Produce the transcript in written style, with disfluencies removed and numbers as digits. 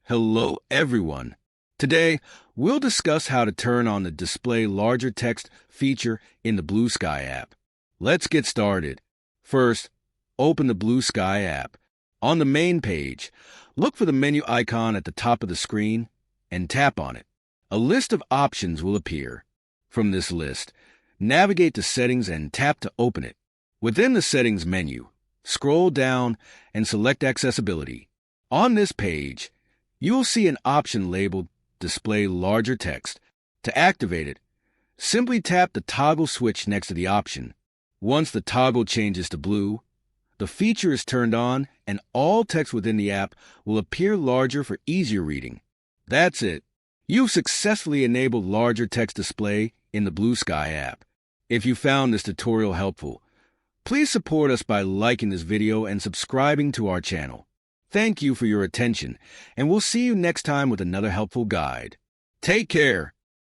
Hello, everyone. Today, we'll discuss how to turn on the Display Larger Text feature in the Bluesky app. Let's get started. First, open the Bluesky app. On the main page, look for the menu icon at the top of the screen and tap on it. A list of options will appear. From this list, navigate to Settings and tap to open it. Within the Settings menu, scroll down and select Accessibility. On this page, you will see an option labeled Display Larger Text. To activate it, simply tap the toggle switch next to the option. Once the toggle changes to blue, the feature is turned on and all text within the app will appear larger for easier reading. That's it. You've successfully enabled larger text display in the Bluesky app. If you found this tutorial helpful, please support us by liking this video and subscribing to our channel. Thank you for your attention, and we'll see you next time with another helpful guide. Take care.